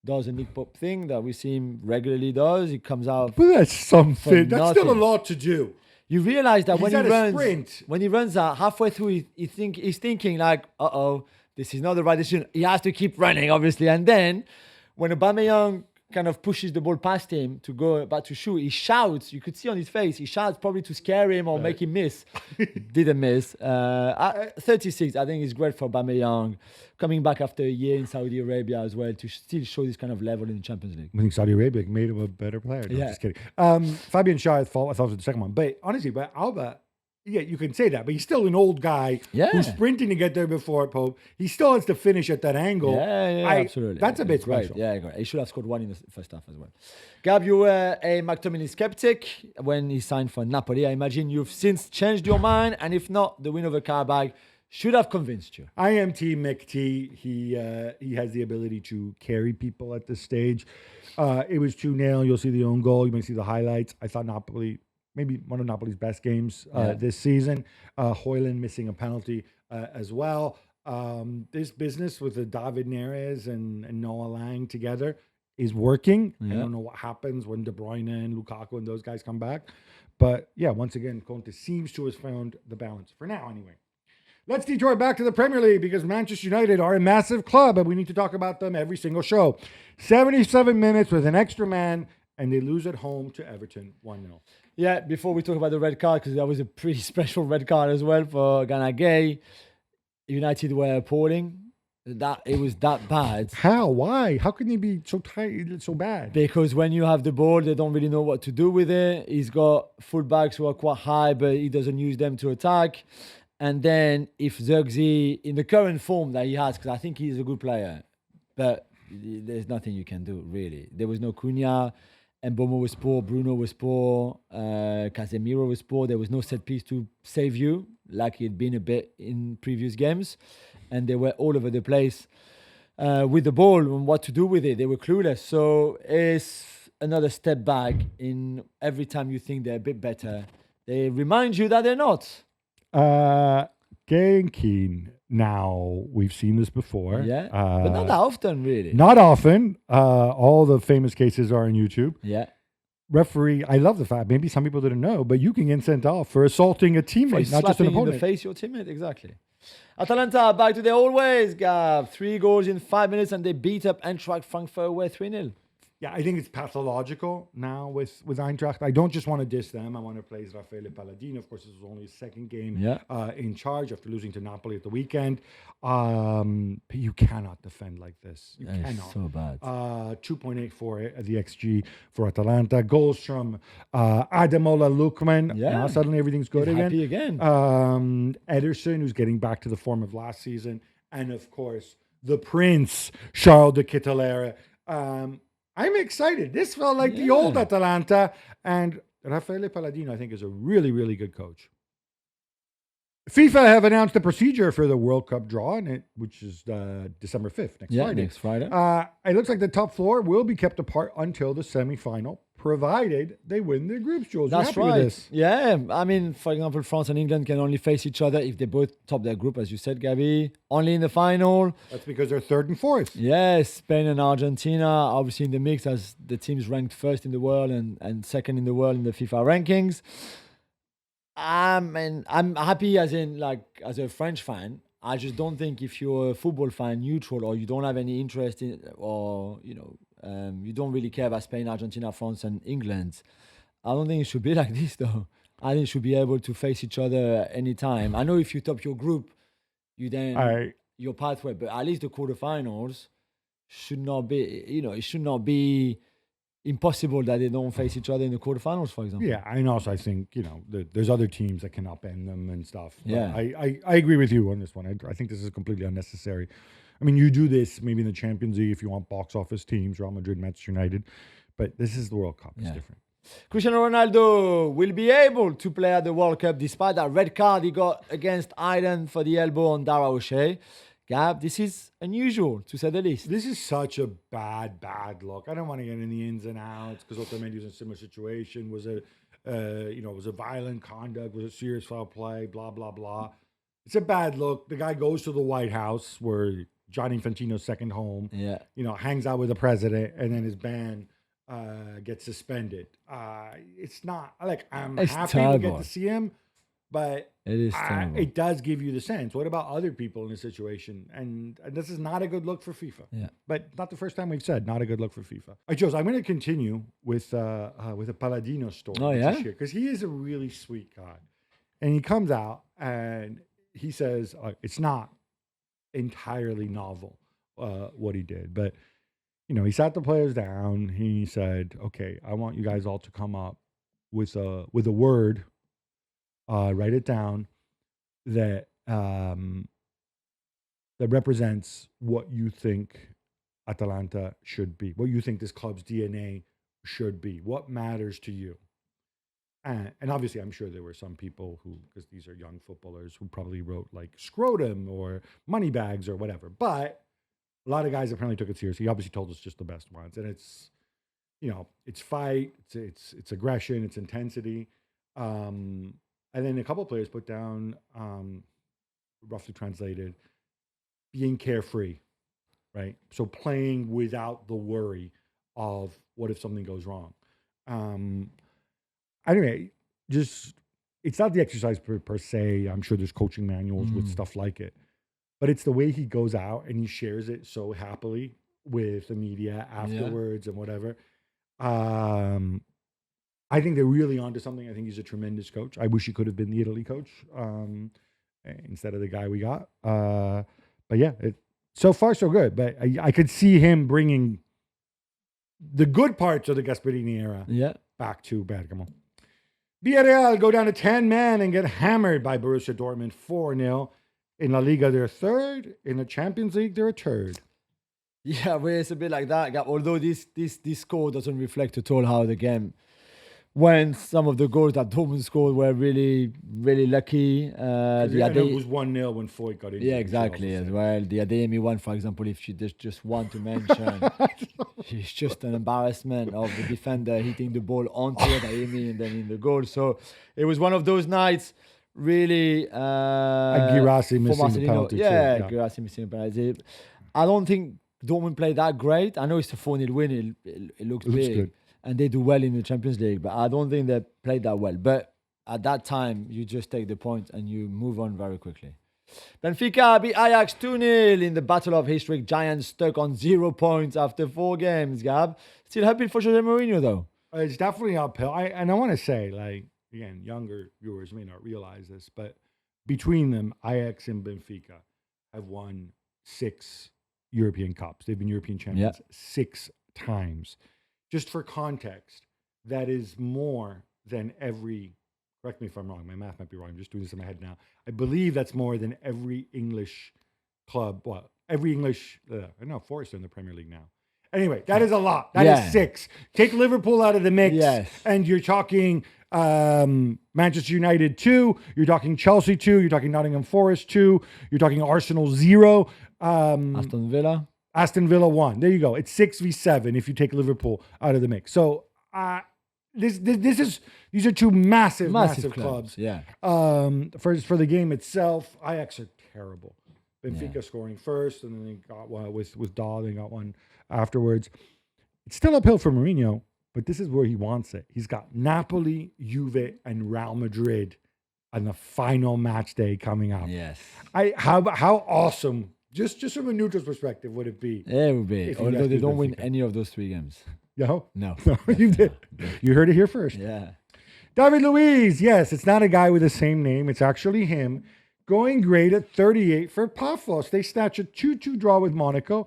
does a Nick Pope thing that we see him regularly does. He comes out. But that's something. That's still a lot to do. You realize that when he runs out halfway through, he's thinking like, this is not the right decision. He has to keep running, obviously. And then when Aubameyang kind of pushes the ball past him to go about to shoot, he shouts. You could see on his face, he shouts probably to scare him or make him miss. Didn't miss. At 36, I think it's great for Aubameyang coming back after a year in Saudi Arabia as well to still show this kind of level in the Champions League. I think Saudi Arabia made him a better player. No, just kidding. Fabian Schär, I thought was the second one. But honestly, Alba, you can say that, but he's still an old guy who's sprinting to get there before Pope. He still has to finish at that angle. Absolutely. That's a bit special. Yeah, great. He should have scored one in the first half as well. Gab, you were a McTominay skeptic when he signed for Napoli. I imagine you've since changed your mind, and if not, the win over Karabakh should have convinced you. I am Team McT. He has the ability to carry people at this stage. It was 2-0. You'll see the own goal. You may see the highlights. I thought Napoli, maybe one of Napoli's best games this season. Højlund missing a penalty as well. This business with the David Neres and Noah Lang together is working. I don't know what happens when De Bruyne and Lukaku and those guys come back. But once again, Conte seems to have found the balance, for now anyway. Let's detour back to the Premier League because Manchester United are a massive club and we need to talk about them every single show. 77 minutes with an extra man and they lose at home to Everton 1-0. Yeah, before we talk about the red card, because that was a pretty special red card as well for Gana Gay, United were appalling. It was that bad. How? Why? How can he be so tight, so bad? Because when you have the ball, they don't really know what to do with it. He's got fullbacks who are quite high, but he doesn't use them to attack. And then if Zirkzee, in the current form that he has, because I think he's a good player, but there's nothing you can do, really. There was no Cunha, Mbomo was poor, Bruno was poor, Casemiro was poor. There was no set piece to save you, like he'd been a bit in previous games. And they were all over the place with the ball and what to do with it. They were clueless. So it's another step back in every time you think they're a bit better. They remind you that they're not. Gay and Keane. Now, we've seen this before. Yeah, but not that often, really. Not often. All the famous cases are on YouTube. Yeah. Referee, I love the fact, maybe some people didn't know, but you can get sent off for assaulting a teammate, not just an opponent. In the face your teammate, exactly. Atalanta back to their old ways, Gav. 3 goals in 5 minutes and they beat up Eintracht Frankfurt away 3-0. Yeah, I think it's pathological now with Eintracht. I don't just want to diss them. I want to praise Raffaele Palladino. Of course, this was only his second game in charge after losing to Napoli at the weekend. But you cannot defend like this. You cannot. It's so bad. 2.84 the XG for Atalanta. Goals from Ademola Lookman. Yeah. Now suddenly everything's good He's again. happy again. Ederson, who's getting back to the form of last season. And, of course, the Prince, Charles de Ketelaere. I'm excited. This felt like the old Atalanta. And Raffaele Palladino, I think, is a really, really good coach. FIFA have announced the procedure for the World Cup draw, which is December 5th, next Friday. It looks like the top 4 will be kept apart until the semifinal, provided they win their groups, Jules. That's right. With this? Yeah. I mean, for example, France and England can only face each other if they both top their group, as you said, Gabi. Only in the final. That's because they're 3rd and 4th. Yes, Spain and Argentina obviously in the mix as the teams ranked 1st in the world and 2nd in the world in the FIFA rankings. I'm happy as in like as a French fan. I just don't think if you're a football fan, neutral, or you don't have any interest in, or you don't really care about Spain, Argentina, France, and England. I don't think it should be like this though. I think it should be able to face each other anytime. I know if you top your group, you then I your pathway, but at least the quarterfinals should not be. It should not be impossible that they don't face each other in the quarterfinals, for example. Yeah, and also I think there's other teams that can upend them and stuff. But Yeah. I agree with you on this one. I think this is completely unnecessary. I mean, you do this maybe in the Champions League if you want box office teams, Real Madrid, Manchester United, but this is the World Cup. It's Yeah. different. Cristiano Ronaldo will be able to play at the World Cup despite that red card he got against Ireland for the elbow on Dara O'Shea. Gab, this is unusual to say the least. This is such a bad look. I don't want to get in the ins and outs because Otamendi's in a similar situation. Was it, was it violent conduct? Was it serious foul play? Blah blah blah. It's a bad look. The guy goes to the White House where Johnny Infantino's second home. Yeah. Hangs out with the president, and then his band gets suspended. It's not like It's happy terrible. to get to see him, but It is terrible. it does give you the sense. What about other people in this situation? And this is not a good look for FIFA. Yeah. But not the first time we've said not a good look for FIFA. All right, Jules, I'm going to continue with a Palladino story. Oh, yeah? Because he is a really sweet guy. And he comes out and he says it's not entirely novel what he did. But, he sat the players down. He said, okay, I want you guys all to come up with a word, write it down, that represents what you think Atalanta should be, what you think this club's DNA should be, what matters to you. And obviously, I'm sure there were some people who, because these are young footballers, who probably wrote like scrotum or money bags or whatever. But a lot of guys apparently took it seriously. He obviously told us just the best ones, and it's it's fight, it's aggression, it's intensity. And then a couple of players put down, roughly translated, being carefree, right? So playing without the worry of what if something goes wrong. Anyway, just it's not the exercise per se. I'm sure there's coaching manuals with stuff like it, but it's the way he goes out and he shares it so happily with the media afterwards and whatever. I think they're really onto something. I think he's a tremendous coach. I wish he could have been the Italy coach instead of the guy we got. But yeah, so far so good. But I could see him bringing the good parts of the Gasperini era back to Bergamo. Villarreal go down to 10 men and get hammered by Borussia Dortmund 4-0. In La Liga, they're third. In the Champions League, they're a third. Yeah, well, it's a bit like that. Although this score doesn't reflect at all how the game went. Some of the goals that Dortmund scored were really, really lucky. It was 1-0 when Foyt got in. Yeah, exactly, as well. The Adeyemi one, for example, if you just want to mention, it's just an embarrassment of the defender hitting the ball onto Adeyemi and then in the goal. So it was one of those nights, really. Guirassy missing the penalty. Yeah, Guirassy missing the penalty. I don't think Dortmund played that great. I know it's a 4-0 win. It looks big. Good. And they do well in the Champions League, but I don't think they played that well. But at that time, you just take the point and you move on very quickly. Benfica beat Ajax 2-0 in the battle of historic giants, stuck on 0 points after 4 games, Gab. Still happy for Jose Mourinho, though. It's definitely uphill. I want to say, like, again, younger viewers may not realize this, but between them, Ajax and Benfica have won 6 European Cups. They've been European champions 6 times. Just for context, that is more than every, correct me if I'm wrong, my math might be wrong, I'm just doing this in my head now. I believe that's more than every English club, I know Forest are in the Premier League now. Anyway, that is a lot. That is 6. Take Liverpool out of the mix, and you're talking Manchester United 2, you're talking Chelsea 2, you're talking Nottingham Forest 2, you're talking Arsenal 0. Aston Villa 1. There you go. It's 6v7 if you take Liverpool out of the mix. So these are 2 massive clubs. Yeah. For the game itself, Ajax are terrible. Benfica scoring first, and then they got one with Dahl. They got one afterwards. It's still uphill for Mourinho, but this is where he wants it. He's got Napoli, Juve, and Real Madrid on the final match day coming up. Yes. How awesome, just from a neutral's perspective, would it be? Yeah, it would be. if you Although guys they beat don't win Benfica? any of those 3 games. No? No. No, you did. You heard it here first. Yeah. David Luiz, yes, it's not a guy with the same name. It's actually him. Going great at 38 for Pafos. They snatch a 2-2 draw with Monaco.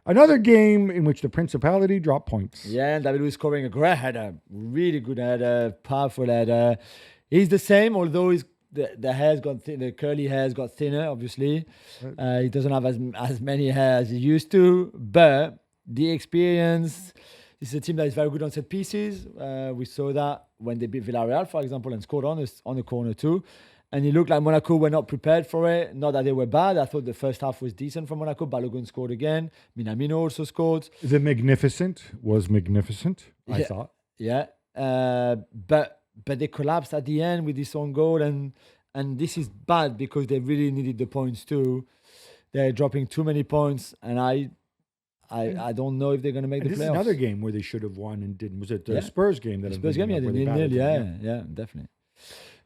Another game in which the Principality dropped points. Yeah, and David Luiz scoring a great header. Really good header, powerful header. He's the same, although the hair's got the curly hair's got thinner, obviously. He doesn't have as many hair as he used to, but the experience. This is a team that is very good on set pieces. We saw that when they beat Villarreal, for example, and scored on the corner too. And it looked like Monaco were not prepared for it. Not that they were bad. I thought the first half was decent for Monaco. Balogun scored again. Minamino also scored. The Magnificent was magnificent, I thought. Yeah. But they collapsed at the end with this own goal. And this is bad because they really needed the points too. They're dropping too many points. And I don't know if they're going to make the playoffs. This is another game where they should have won and didn't. Was it the Spurs game? The Spurs game, yeah, where they they battled them? yeah, definitely.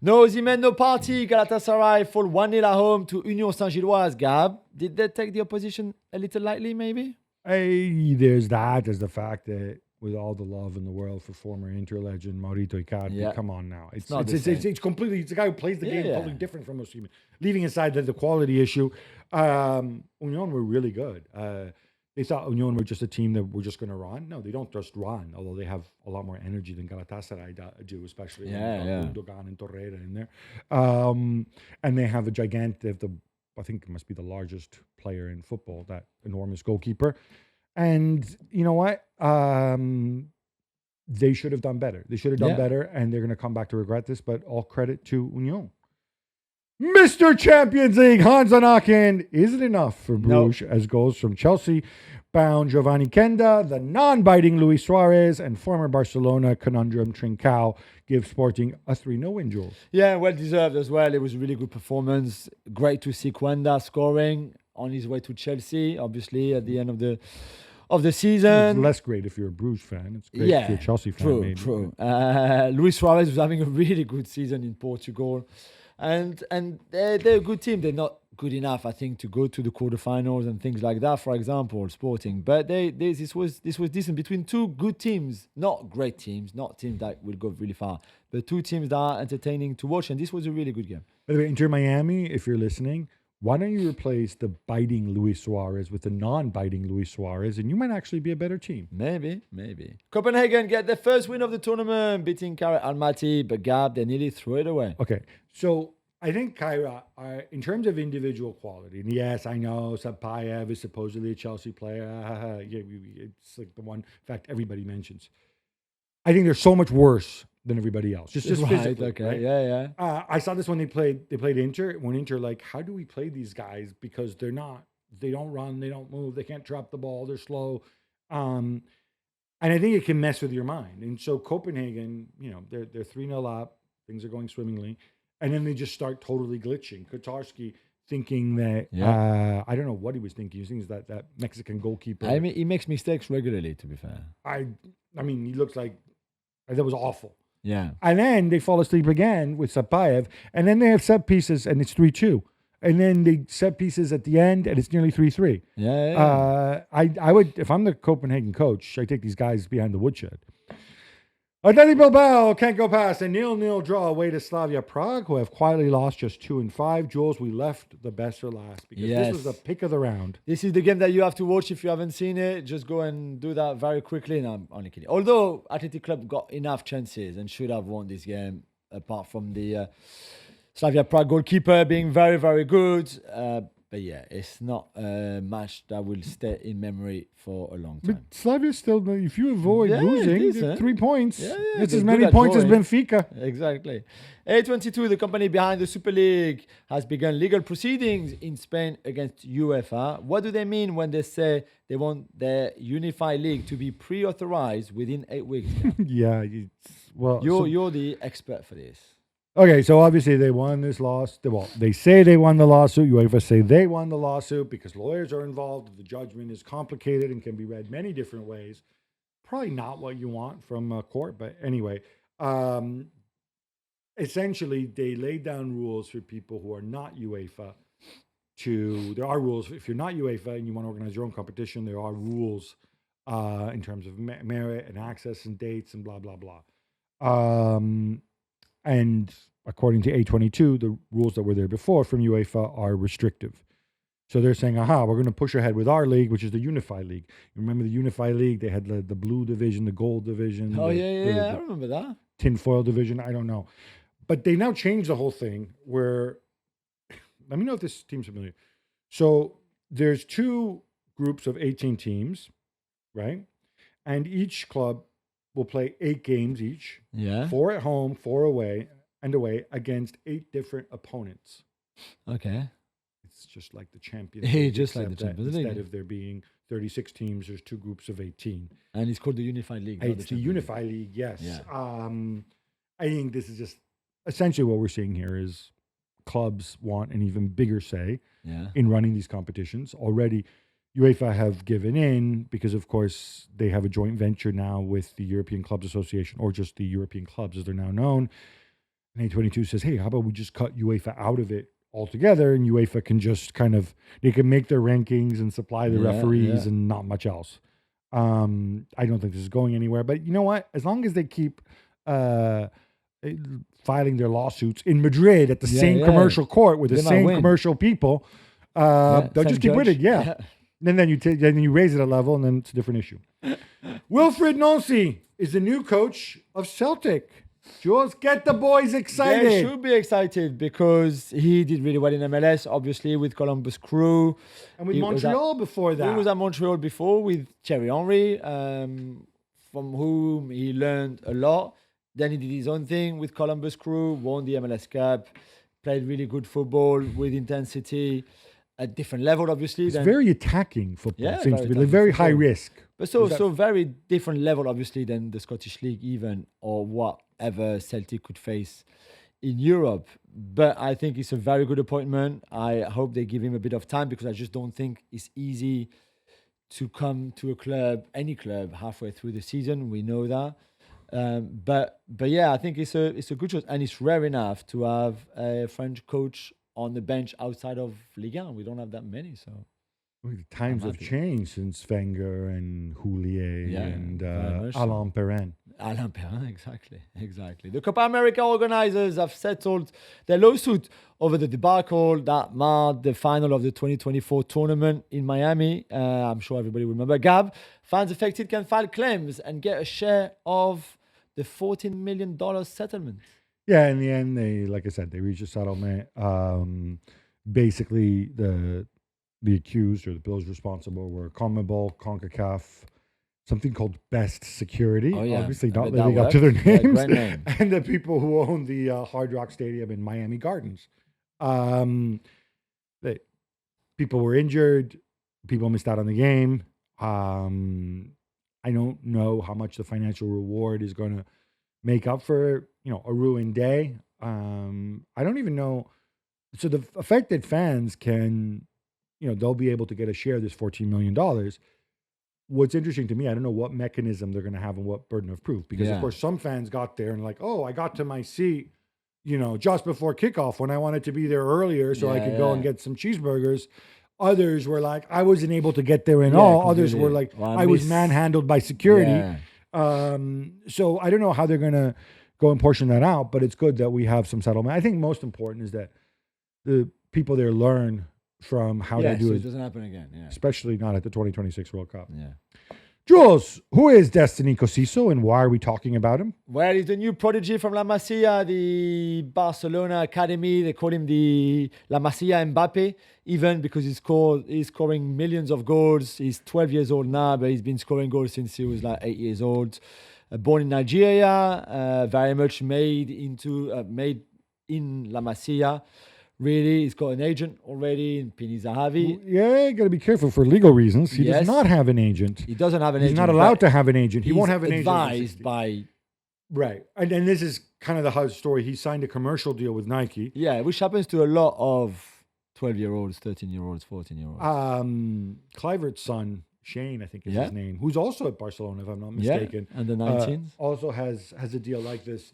No Osimhen, no party. Galatasaray fall 1-0 at home to Union Saint-Gilloise. Gab, did they take the opposition a little lightly, maybe? Hey, there's that. There's the fact that with all the love in the world for former Inter legend Maurito Icardi, come on now. It's completely, it's a guy who plays the game totally different from Osimhen. Leaving aside the quality issue, Union were really good. They thought Union were just a team that were just going to run. No, they don't just run, although they have a lot more energy than Galatasaray do, especially when Gundogan and Torreira in there. And they have a gigantic, I think it must be the largest player in football, that enormous goalkeeper. And you know what? They should have done better. They should have done better, and they're going to come back to regret this, but all credit to Union. Mr. Champions League, Hans Anaken. Is it enough for Bruges as goals from Chelsea bound Giovanni Kenda, the non-biting Luis Suarez, and former Barcelona conundrum Trincao give Sporting a 3-0 win, Jules? Yeah, well deserved as well. It was a really good performance. Great to see Quenda scoring on his way to Chelsea, obviously, at the end of the season. It's less great if you're a Bruges fan. It's great if you're a Chelsea fan. True. Luis Suarez was having a really good season in Portugal. And they're a good team. They're not good enough, I think, to go to the quarterfinals and things like that, for example, Sporting. But this was decent between two good teams, not great teams, not teams that will go really far, but two teams that are entertaining to watch. And this was a really good game. By the way, Inter Miami, if you're listening, why don't you replace the biting Luis Suarez with the non-biting Luis Suarez, and you might actually be a better team. Maybe. Copenhagen get their first win of the tournament, beating Kara Almaty, but Gab, they nearly threw it away. Okay, so I think Kyra, in terms of individual quality, and yes, I know Sapayev is supposedly a Chelsea player. It's like the one fact everybody mentions. I think they're so much worse than everybody else. Just physically. Okay. Right? Yeah. I saw this when they played Inter. When Inter, like, how do we play these guys? Because they don't run, they don't move, they can't drop the ball, they're slow. And I think it can mess with your mind. And so Copenhagen, they're 3-0 up, things are going swimmingly. And then they just start totally glitching. Kotarski thinking that, I don't know what he was thinking. He was thinking that Mexican goalkeeper. I mean, he makes mistakes regularly, to be fair. I mean, he looks like, that was awful. Yeah. And then they fall asleep again with Sapayev. And then they have set pieces and it's 3-2. And then they set pieces at the end and it's nearly 3-3. Yeah. I would, if I'm the Copenhagen coach, I take these guys behind the woodshed. Atleti Bilbao can't go past a 0-0 draw away to Slavia Prague, who have quietly lost just 2-5. Jules, we left the best for last because this was the pick of the round. This is the game that you have to watch if you haven't seen it. Just go and do that very quickly. No, I'm only kidding. Although Athletic Club got enough chances and should have won this game, apart from the Slavia Prague goalkeeper being very, very good. But yeah, it's not a match that will stay in memory for a long time. But Slavia still, if you avoid losing, 3 points. It's as many points as Benfica. Exactly. A22, the company behind the Super League, has begun legal proceedings in Spain against UEFA. What do they mean when they say they want their unified league to be pre-authorized within 8 weeks? You're the expert for this. Okay, so obviously they won this lawsuit. Well, they say they won the lawsuit. UEFA say they won the lawsuit because lawyers are involved. The judgment is complicated and can be read many different ways. Probably not what you want from a court, but anyway. essentially they laid down rules for people who are not UEFA. There are rules if you're not UEFA and you want to organize your own competition. There are rules in terms of merit and access and dates and blah blah blah. And according to A22, the rules that were there before from UEFA are restrictive. So they're saying, we're going to push ahead with our league, which is the Unify League. You remember the Unify League? They had the blue division, the gold division. Oh, the I remember that. Tinfoil division. I don't know. But they now changed the whole thing where, let me know if this team's familiar. So there's 2 groups of 18 teams, right? And each club will play 8 games each. Yeah. 4 at home, 4 away against 8 different opponents. Okay. It's just like the Champions League. Just like the Champions League. Instead of there being 36 teams, there's 2 groups of 18. And it's called the Unified League. It's the Unified League, yes. Yeah. I think this is just essentially what we're seeing here is clubs want an even bigger say in running these competitions. Already, UEFA have given in because, of course, they have a joint venture now with the European Clubs Association, or just the European clubs as they're now known. And A22 says, hey, how about we just cut UEFA out of it altogether, and UEFA can just they can make their rankings and supply the referees and not much else. I don't think this is going anywhere, but you know what? As long as they keep filing their lawsuits in Madrid at the same commercial court with the same commercial people, they'll just keep winning. Yeah. And then you raise it a level, and then it's a different issue. Wilfried Nancy is the new coach of Celtic. Jules, get the boys excited. They should be excited because he did really well in MLS, obviously, with Columbus Crew. And with Montreal before that. He was at Montreal before with Thierry Henry, from whom he learned a lot. Then he did his own thing with Columbus Crew, won the MLS Cup, played really good football with intensity, at different level, obviously. It's very attacking football, seems to be. Very high risk. But so very different level, obviously, than the Scottish League even, or whatever Celtic could face in Europe. But I think it's a very good appointment. I hope they give him a bit of time because I just don't think it's easy to come to a club, any club, halfway through the season. We know that. But yeah, I think it's a good choice. And it's rare enough to have a French coach on the bench outside of Ligue 1. We don't have that many, so... The times have changed since Wenger and Houllier and Alain Perrin. Alain Perrin, exactly. The Copa America organizers have settled their lawsuit over the debacle that marred the final of the 2024 tournament in Miami. I'm sure everybody will remember. Gab, fans affected can file claims and get a share of the $14 million settlement. Yeah, in the end, they reached a settlement. Basically, the accused or the bills responsible were CONMEBOL, CONCACAF, something called Best Security, obviously not living up to their names, and the people who own the Hard Rock Stadium in Miami Gardens. People were injured, people missed out on the game. I don't know how much the financial reward is going to make up for, a ruined day. I don't even know. So the affected fans can... they'll be able to get a share of this $14 million. What's interesting to me, I don't know what mechanism they're going to have and what burden of proof. Because, of course, some fans got there and I got to my seat, just before kickoff when I wanted to be there earlier so I could go and get some cheeseburgers. Others were like, I wasn't able to get there all. Others were like, I was manhandled by security. So I don't know how they're going to go and portion that out, but it's good that we have some settlement. I think most important is that the people there learn from how they do so it. It doesn't happen again. Yeah. Especially not at the 2026 World Cup. Yeah. Jules, who is Destiny Cosiso and why are we talking about him? Well, he's the new prodigy from La Masia, the Barcelona academy. They call him the La Masia Mbappe, even because he's scoring millions of goals. He's 12 years old now, but he's been scoring goals since he was 8 years old. Born in Nigeria, very much made in La Masia. Really, he's got an agent already in Pini Zahavi. Yeah, you got to be careful for legal reasons. He does not have an agent. He doesn't have an agent. He's not allowed to have an agent. He won't have an agent. Advised by... Right. And this is kind of the story. He signed a commercial deal with Nike. Yeah, which happens to a lot of 12-year-olds, 13-year-olds, 14-year-olds. Kluivert's son, Shane, I think is his name, who's also at Barcelona, if I'm not mistaken. And the 19s. Also has a deal like this.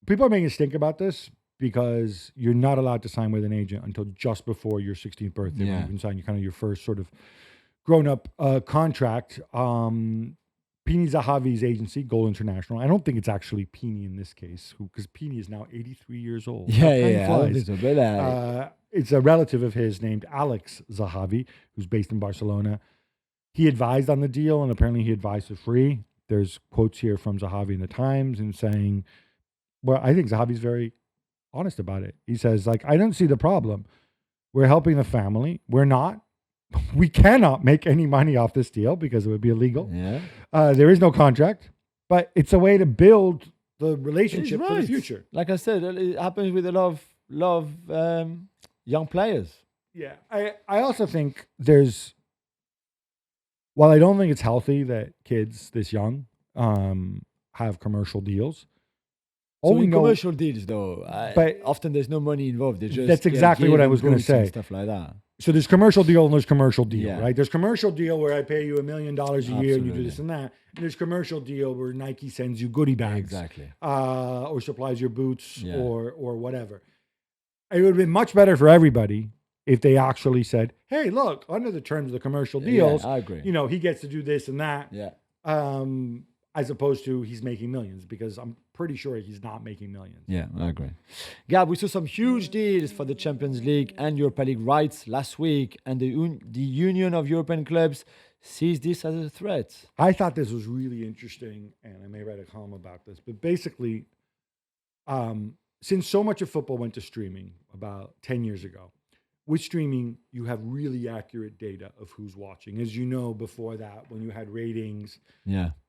people are making a stink about this because you're not allowed to sign with an agent until just before your 16th birthday. When you can sign your first sort of grown-up contract. Pini Zahavi's agency, Goal International. I don't think it's actually Pini in this case, because Pini is now 83 years old. It's a relative of his named Alex Zahavi, who's based in Barcelona. He advised on the deal, and apparently he advised for free. There's quotes here from Zahavi in the Times and saying, well, I think Zahavi's very honest about it. He says, like, I don't see the problem. We're helping the family. We're not. We cannot make any money off this deal because it would be illegal. There is no contract, but it's a way to build the relationship for the future. Like I said, it happens with a lot of young players. Yeah. I also think while I don't think it's healthy that kids this young have commercial deals. Commercial deals, though, but often there's no money involved. That's exactly what I was going to say. Stuff like that. So there's commercial deal and there's commercial deal, right? There's commercial deal where I pay you $1 million a year and you do this and that. And there's commercial deal where Nike sends you goodie bags, or supplies your boots, or whatever. It would have been much better for everybody if they actually said, "Hey, look, under the terms of the commercial deals, I agree. He gets to do this and that." As opposed to he's making millions, because I'm pretty sure he's not making millions. Yeah, I agree. Gab, we saw some huge deals for the Champions League and Europa League rights last week, and the Union of European Clubs sees this as a threat. I thought this was really interesting, and I may write a column about this, but basically, since so much of football went to streaming about 10 years ago, with streaming, you have really accurate data of who's watching. As you know, before that, when you had ratings,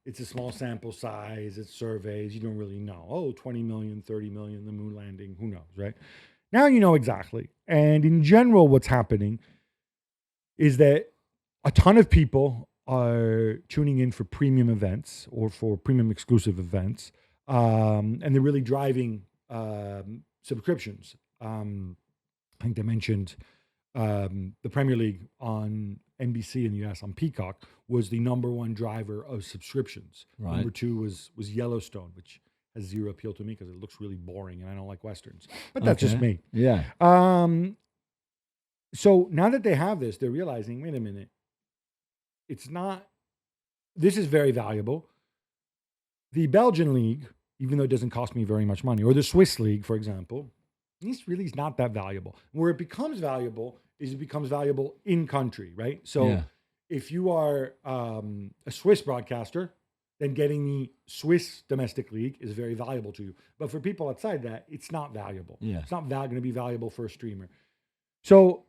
it's a small sample size, it's surveys, you don't really know. Oh, 20 million, 30 million, the moon landing, who knows, right? Now you know exactly. And in general, what's happening is that a ton of people are tuning in for premium events or for premium exclusive events, and they're really driving subscriptions. I think they mentioned the Premier League on NBC in the US on Peacock was the number one driver of subscriptions. Right. Number two was Yellowstone, which has zero appeal to me because it looks really boring and I don't like Westerns. But that's just me. Yeah. So now that they have this, they're realizing, wait a minute, this is very valuable. The Belgian league, even though it doesn't cost me very much money, or the Swiss league, for example, this really is not that valuable. Where it becomes valuable is it becomes valuable in country, right? So if you are a Swiss broadcaster, then getting the Swiss domestic league is very valuable to you. But for people outside that, it's not valuable. It's not going to be valuable for a streamer. So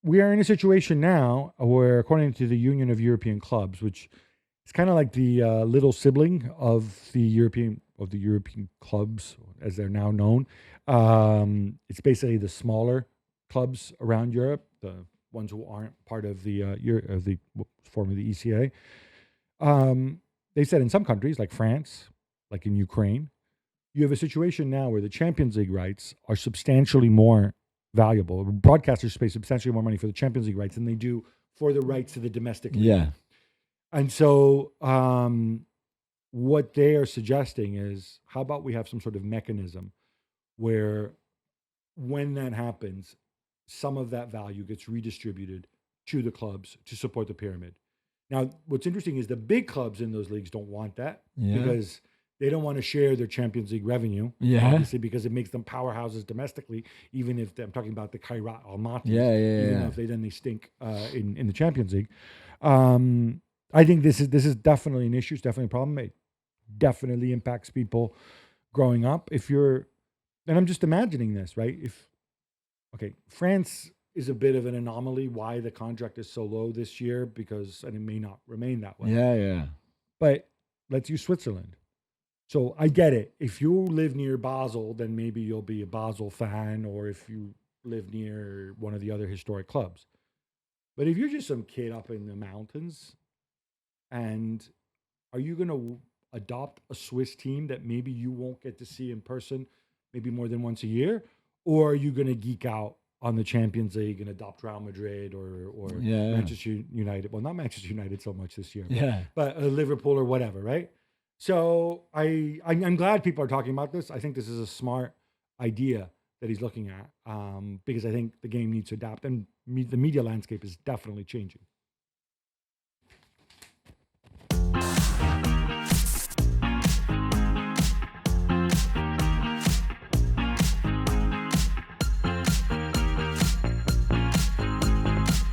we are in a situation now where, according to the Union of European Clubs, which is kind of like the little sibling of the European clubs, as they're now known. It's basically the smaller clubs around Europe, the ones who aren't part of the formerly the ECA. They said in some countries, like France, like in Ukraine, you have a situation now where the Champions League rights are substantially more valuable. Broadcasters pay substantially more money for the Champions League rights than they do for the rights to the domestic league. Yeah. And so what they are suggesting is, how about we have some sort of mechanism where when that happens, some of that value gets redistributed to the clubs to support the pyramid. Now, what's interesting is the big clubs in those leagues don't want that because they don't want to share their Champions League revenue, obviously, because it makes them powerhouses domestically, even if I'm talking about the Kairat Almaty, even if they stink in the Champions League. I think this is definitely an issue. It's definitely a problem. It definitely impacts people growing up. And I'm just imagining this, right? France is a bit of an anomaly why the contract is so low this year, and it may not remain that way. Yeah. But let's use Switzerland. So I get it. If you live near Basel, then maybe you'll be a Basel fan, or if you live near one of the other historic clubs. But if you're just some kid up in the mountains, and are you going to adopt a Swiss team that maybe you won't get to see in person maybe more than once a year? Or are you going to geek out on the Champions League and adopt Real Madrid or Manchester United? Well, not Manchester United so much this year, but Liverpool or whatever, right? So I'm glad people are talking about this. I think this is a smart idea that he's looking at because I think the game needs to adapt, and the media landscape is definitely changing.